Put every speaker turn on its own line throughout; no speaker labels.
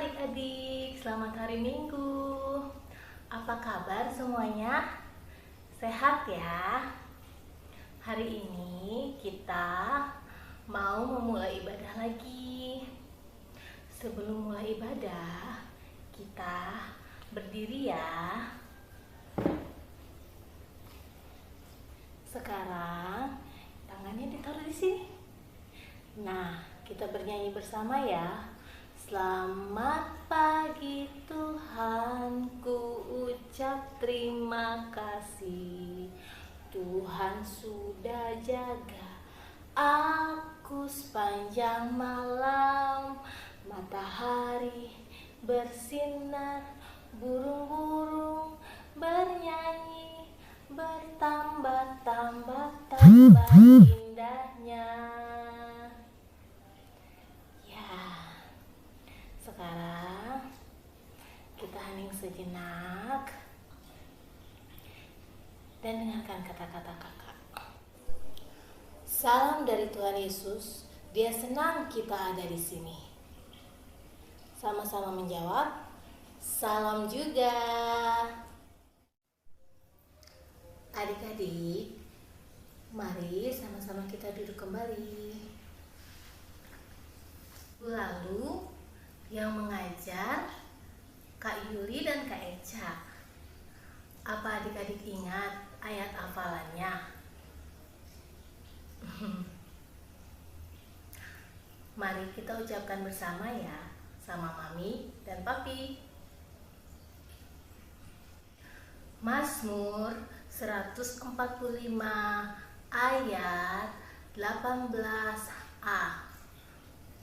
adik-adik, selamat hari Minggu. Apa kabar semuanya? Sehat ya? Hari ini kita mau memulai ibadah lagi. Sebelum mulai ibadah, kita berdiri ya. Sekarang tangannya ditaruh di sini. Nah, kita bernyanyi bersama ya. Selamat pagi Tuhan, ku ucap terima kasih. Tuhan sudah jaga aku sepanjang malam. Matahari bersinar, burung-burung bernyanyi, bertambah-tambah indahnya. Sekarang kita hening sejenak dan dengarkan kata-kata kakak. Salam dari Tuhan Yesus, Dia senang kita ada di sini. Sama-sama menjawab, salam juga. Adik-adik, mari sama-sama kita duduk kembali. Lalu yang mengajar Kak Yuli dan Kak Eca. Apa adik-adik ingat ayat hafalannya? Mari kita ucapkan bersama ya, sama Mami dan Papi. Mazmur 145 ayat 18a.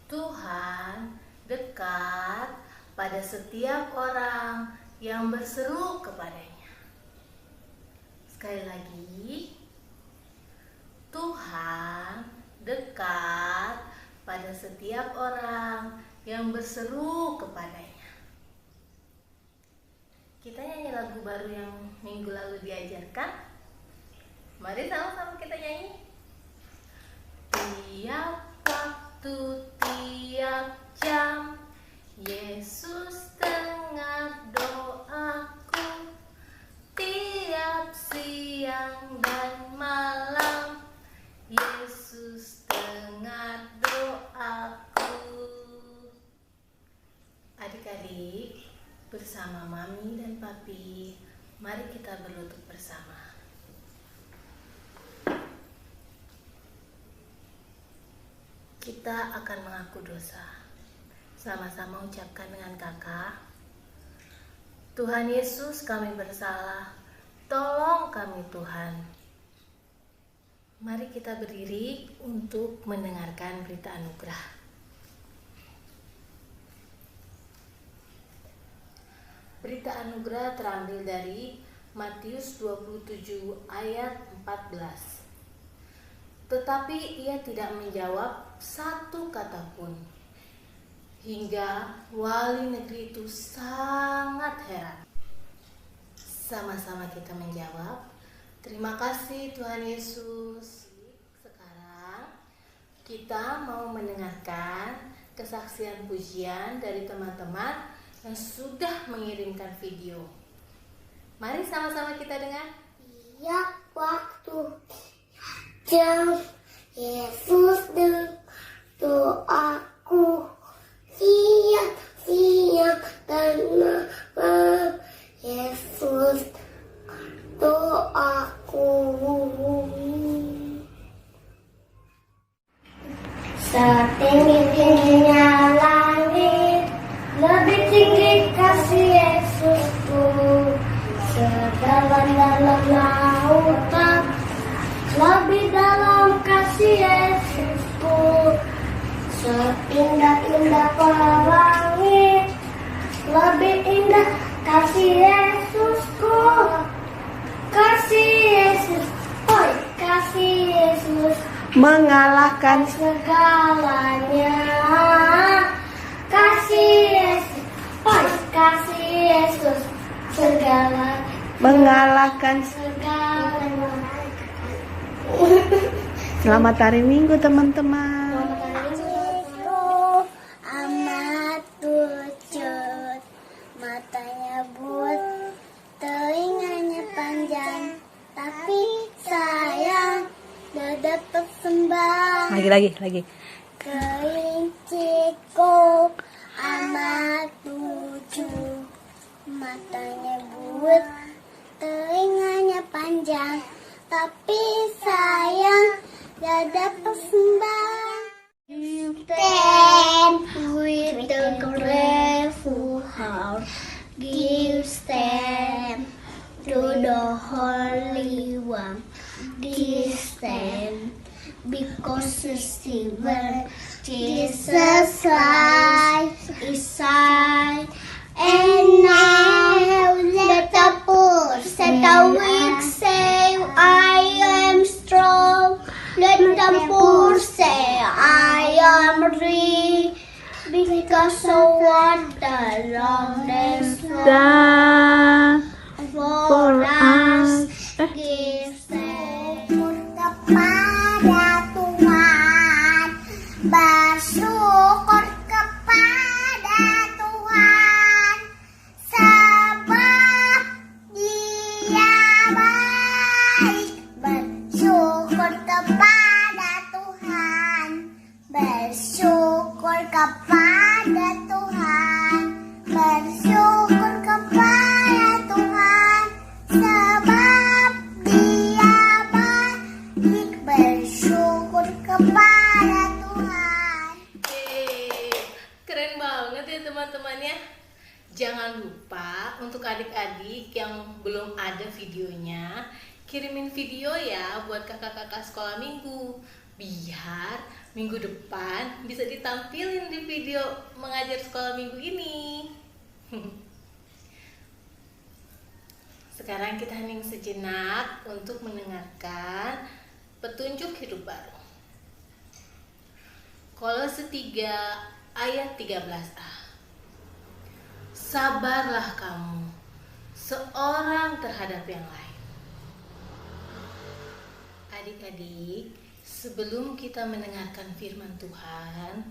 Tuhan dekat pada setiap orang yang berseru kepadanya. Sekali lagi, Tuhan dekat pada setiap orang yang berseru kepadanya. Kita nyanyi lagu baru yang minggu lalu diajarkan. Mari sama-sama kita nyanyi. Tiap waktu, tiap jam, Yesus dengar doaku. Tiap siang dan malam, Yesus dengar doaku. Adik-adik, bersama Mami dan Papi, mari kita berlutut bersama. Kita akan mengaku dosa. Sama-sama ucapkan dengan kakak. Tuhan Yesus, kami bersalah. Tolong kami Tuhan. Mari kita berdiri untuk mendengarkan berita anugerah. Berita anugerah terambil dari Matius 27 ayat 14. Tetapi ia tidak menjawab satu kata pun. Hingga wali negeri itu sangat heran. Sama-sama kita menjawab, terima kasih Tuhan Yesus. Sekarang kita mau mendengarkan kesaksian pujian dari teman-teman yang sudah mengirimkan video. Mari sama-sama kita dengar.
Tiap waktu, jam, Yesus dengar doaku. Siang, siang dan malam, Yesus doaku. Setinggi-tingginya langit, lebih tinggi kasih Yesusku. Sedalam-dalam lautan, lebih dalam kasih Yesusku. Seindah-indah pelangi, lebih indah kasih Yesusku. Kasih Yesus, oi kasih Yesus mengalahkan segalanya. Kasih Yesus, oi kasih Yesus segala mengalahkan segalanya.
Selamat hari Minggu teman-teman.
Amat lucu.
Lagi.
Kelinciku amat lucu, matanya bulat, telinganya panjang, tapi sayang gak dapat sembang. You stand with the grateful heart, give stand to the Holy One, give stand because the silver Jesus life inside. And now let the poor set the weak say I am strong. Let the poor say I am rich, because of what the Lord has done for us. Give thanks kepada Tuhan, bersyukur kepada Tuhan, sebab Dia baik. Bersyukur kepada Tuhan, bersyukur kepada Tuhan, bersyukur kepada Tuhan, sebab Dia baik. Bersyukur kepada Tuhan.
Keren banget ya teman-temannya. Jangan lupa untuk adik-adik yang belum ada videonya, kirimin video ya buat kakak-kakak sekolah minggu, biar minggu depan bisa ditampilin di video mengajar sekolah minggu ini. Sekarang kita hening sejenak untuk mendengarkan petunjuk hidup baru. Kolose 3 ayat 13a. Sabarlah kamu seorang terhadap yang lain. Adik-adik, sebelum kita mendengarkan firman Tuhan,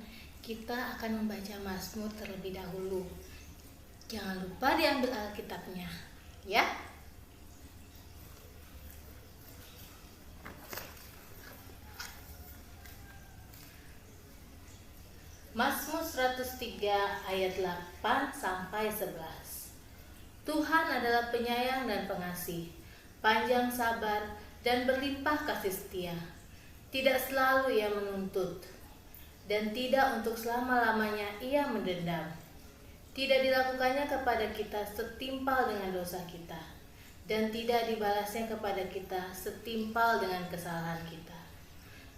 kita akan membaca Mazmur terlebih dahulu. Jangan lupa diambil Alkitabnya, ya. Mazmur 103 ayat 8 sampai 11. Tuhan adalah penyayang dan pengasih, panjang sabar dan berlimpah kasih setia. Tidak selalu Ia menuntut, dan tidak untuk selama-lamanya Ia mendendam. Tidak dilakukannya kepada kita setimpal dengan dosa kita, dan tidak dibalasnya kepada kita setimpal dengan kesalahan kita.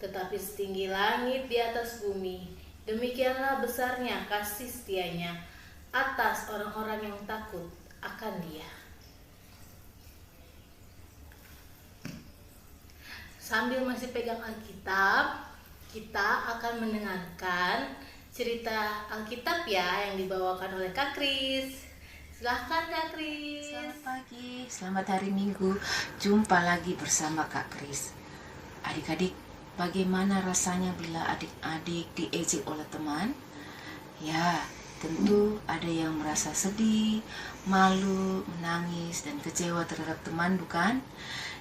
Tetapi setinggi langit di atas bumi, demikianlah besarnya kasih setianya atas orang-orang yang takut akan Dia. Sambil masih pegang Alkitab, kita akan mendengarkan cerita Alkitab ya yang dibawakan oleh Kak Kris. Silahkan Kak Kris.
Selamat pagi, selamat hari Minggu. Jumpa lagi bersama Kak Kris. Adik-adik, bagaimana rasanya bila adik-adik diejek oleh teman? Ya, tentu ada yang merasa sedih, malu, menangis, dan kecewa terhadap teman, bukan?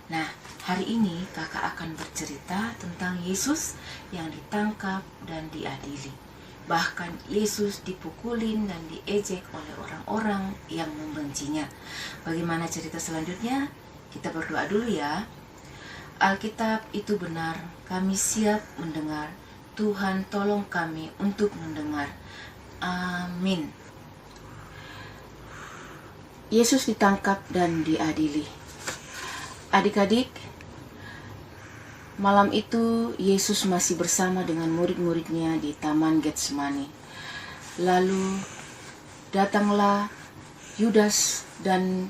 Nah, hari ini kakak akan bercerita tentang Yesus yang ditangkap dan diadili. Bahkan Yesus dipukulin dan diejek oleh orang-orang yang membencinya. Bagaimana cerita selanjutnya? Kita berdoa dulu ya. Alkitab itu benar, kami siap mendengar. Tuhan tolong kami untuk mendengar. Amin. Yesus ditangkap dan diadili. Adik-adik, malam itu Yesus masih bersama dengan murid-muridnya di Taman Getsemani. Lalu datanglah Yudas dan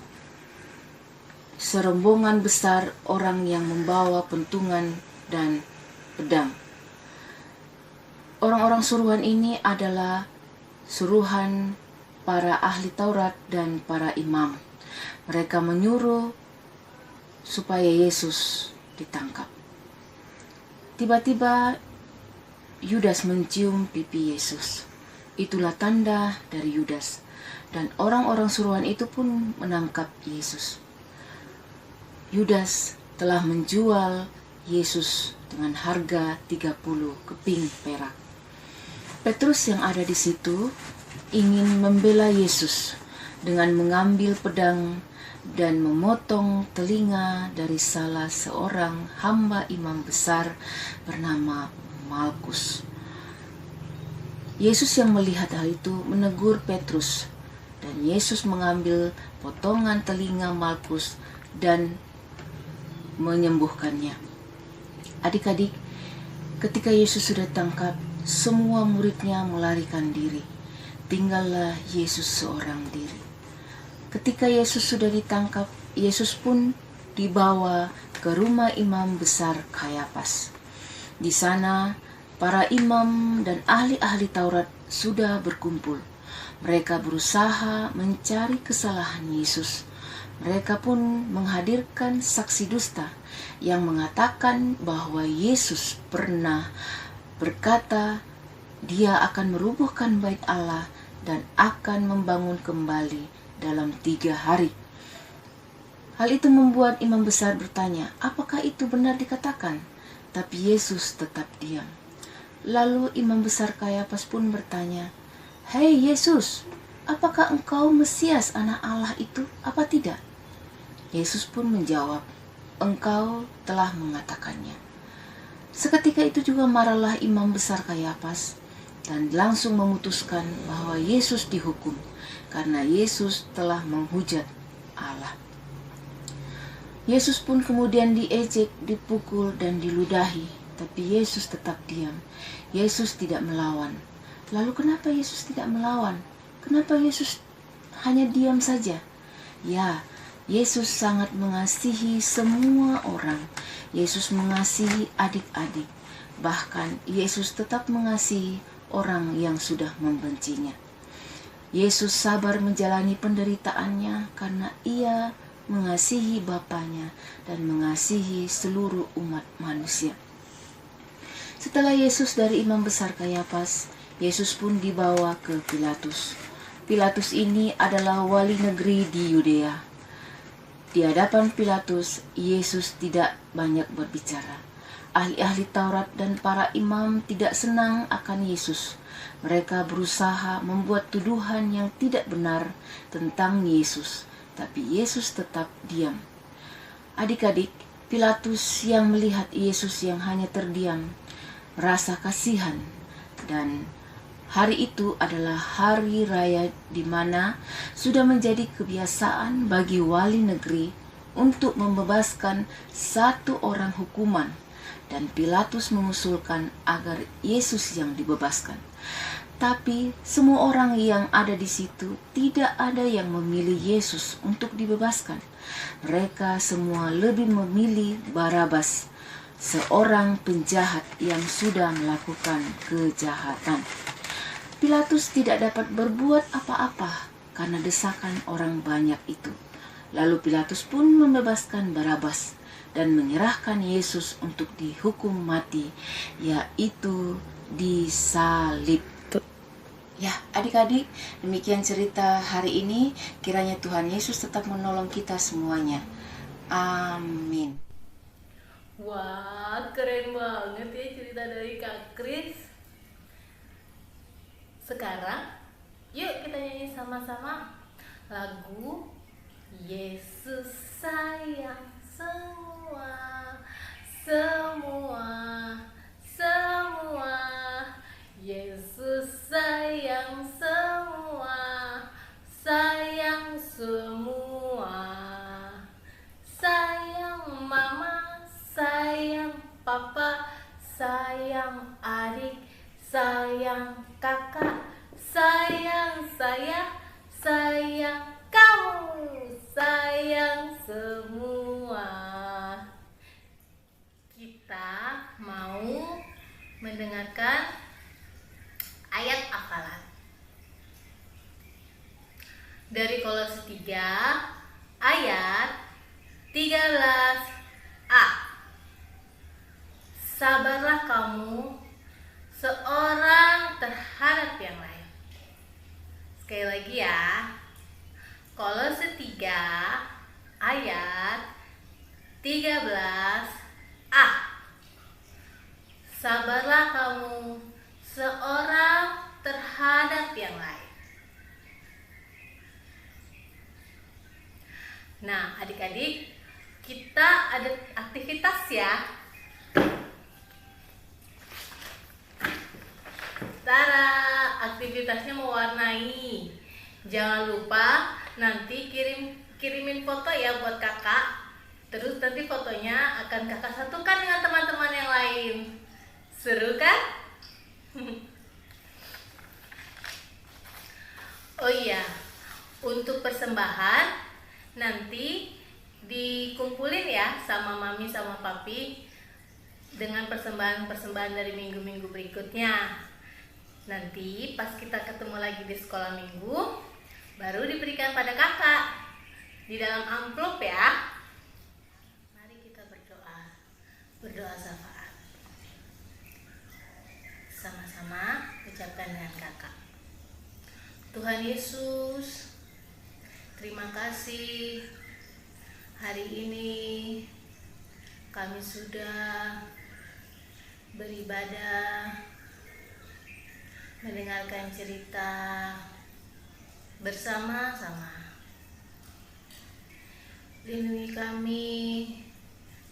serombongan besar orang yang membawa pentungan dan pedang. Orang-orang suruhan ini adalah suruhan para ahli Taurat dan para imam. Mereka menyuruh supaya Yesus ditangkap. Tiba-tiba Yudas mencium pipi Yesus. Itulah tanda dari Yudas. Dan orang-orang suruhan itu pun menangkap Yesus. Yudas telah menjual Yesus dengan harga 30 keping perak. Petrus yang ada di situ ingin membela Yesus dengan mengambil pedang dan memotong telinga dari salah seorang hamba imam besar bernama Malkus. Yesus yang melihat hal itu menegur Petrus, dan Yesus mengambil potongan telinga Malkus dan menyembuhkannya. Adik-adik, ketika Yesus sudah tangkap, semua muridnya melarikan diri. Tinggallah Yesus seorang diri. Ketika Yesus sudah ditangkap, Yesus pun dibawa ke rumah imam besar Kayafas. Di sana, para imam dan ahli-ahli Taurat sudah berkumpul. Mereka berusaha mencari kesalahan Yesus. Mereka pun menghadirkan saksi dusta yang mengatakan bahwa Yesus pernah berkata Dia akan merubuhkan bait Allah dan akan membangun kembali dalam 3 hari. Hal itu membuat imam besar bertanya, apakah itu benar dikatakan? Tapi Yesus tetap diam. Lalu imam besar Kayafas pun bertanya, "Hei Yesus, apakah engkau Mesias anak Allah itu apa tidak?" Yesus pun menjawab, "Engkau telah mengatakannya." Seketika itu juga marahlah imam besar Kayafas dan langsung memutuskan bahwa Yesus dihukum karena Yesus telah menghujat Allah. Yesus pun kemudian diejek, dipukul dan diludahi, tapi Yesus tetap diam. Yesus tidak melawan. Lalu kenapa Yesus tidak melawan? Kenapa Yesus hanya diam saja? Ya, Yesus sangat mengasihi semua orang. Yesus mengasihi adik-adik. Bahkan Yesus tetap mengasihi orang yang sudah membencinya. Yesus sabar menjalani penderitaannya karena Ia mengasihi Bapanya dan mengasihi seluruh umat manusia. Setelah Yesus dari imam besar Kayafas, Yesus pun dibawa ke Pilatus. Pilatus ini adalah wali negeri di Yudea. Di hadapan Pilatus, Yesus tidak banyak berbicara. Ahli-ahli Taurat dan para imam tidak senang akan Yesus. Mereka berusaha membuat tuduhan yang tidak benar tentang Yesus, tapi Yesus tetap diam. Adik-adik, Pilatus yang melihat Yesus yang hanya terdiam, merasa kasihan, dan hari itu adalah hari raya di mana sudah menjadi kebiasaan bagi wali negeri untuk membebaskan satu orang hukuman, dan Pilatus mengusulkan agar Yesus yang dibebaskan. Tapi semua orang yang ada di situ tidak ada yang memilih Yesus untuk dibebaskan. Mereka semua lebih memilih Barabas, seorang penjahat yang sudah melakukan kejahatan. Pilatus tidak dapat berbuat apa-apa karena desakan orang banyak itu. Lalu Pilatus pun membebaskan Barabas dan menyerahkan Yesus untuk dihukum mati, yaitu disalib. Ya, adik-adik, demikian cerita hari ini. Kiranya Tuhan Yesus tetap menolong kita semuanya. Amin.
Wah, keren banget ya cerita dari Kak Kris. Sekarang, yuk kita nyanyi sama-sama lagu Yesus sayang semua, semua, semua. Yesus sayang semua, sayang semua. Sayang mama, sayang papa, sayang adik, sayang kakak, sayang saya, sayang kamu, sayang semua. Kita mau mendengarkan ayat hafalan dari Kolose 3 ayat 13a. Sabarlah kamu seorang terhadap yang lain. Sekali lagi ya, Kolose 3 ayat 13a. Sabarlah kamu seorang terhadap yang lain. Nah, adik-adik, kita ada aktivitas ya. Tara, aktivitasnya mewarnai. Jangan lupa nanti kirimin foto ya buat kakak. Terus nanti fotonya akan kakak satukan dengan teman-teman yang lain. Seru kan? Oh iya, untuk persembahan nanti dikumpulin ya sama mami sama papi dengan persembahan-persembahan dari minggu-minggu berikutnya. Nanti pas kita ketemu lagi di sekolah minggu, baru diberikan pada kakak di dalam amplop ya. Mari kita berdoa syafaat. Sama-sama ucapkan dengan kakak. Tuhan Yesus, terima kasih hari ini kami sudah beribadah, mendengarkan cerita bersama-sama. Lindungi kami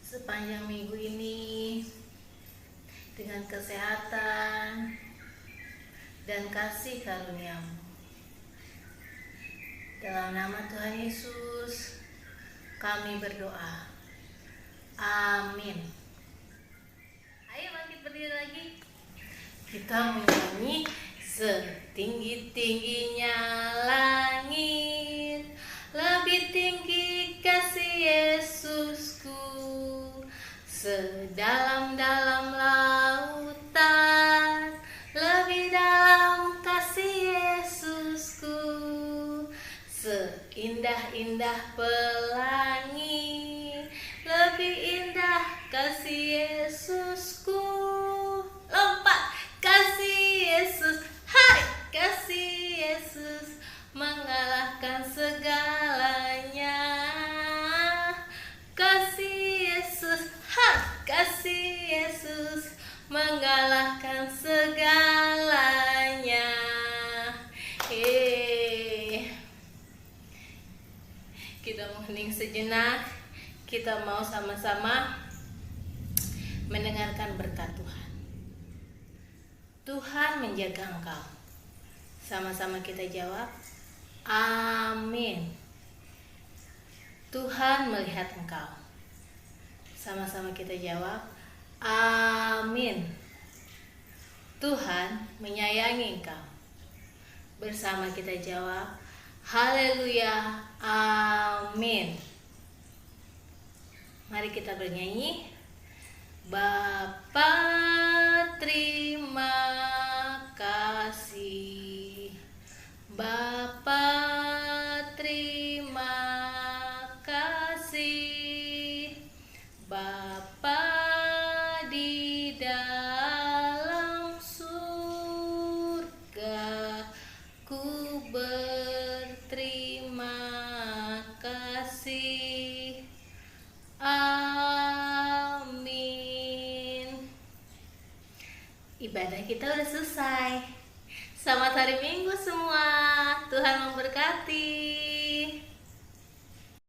sepanjang minggu ini dengan kesehatan dan kasih karunia-Mu. Dalam nama Tuhan Yesus kami berdoa. Amin. Ayo bangkit berdiri lagi. Kita menyanyi setinggi-tingginya langit, lebih tinggi kasih Yesusku, sedalam-dalam lautan, lebih dalam kasih Yesusku, seindah-indah pelangi, lebih indah kasih Yesusku. Lompat, kasih Yesus, hai kasih Yesus, mengalahkan segalanya. Kasih Yesus, hai kasih Yesus, mengalahkan segalanya. Kita mau hening sejenak. Kita mau sama-sama mendengarkan berkat Tuhan. Tuhan menjaga engkau. Sama-sama kita jawab, amin. Tuhan melihat engkau. Sama-sama kita jawab, amin. Tuhan menyayangi engkau. Bersama kita jawab, haleluya, amin. Mari kita bernyanyi. Bapa terima kasih, Bapa terima kasih, Bapa di dalam surga, ku berterima kasih. Amin. Ibadah kita udah selesai. Selamat hari Minggu semua. Tuhan memberkati.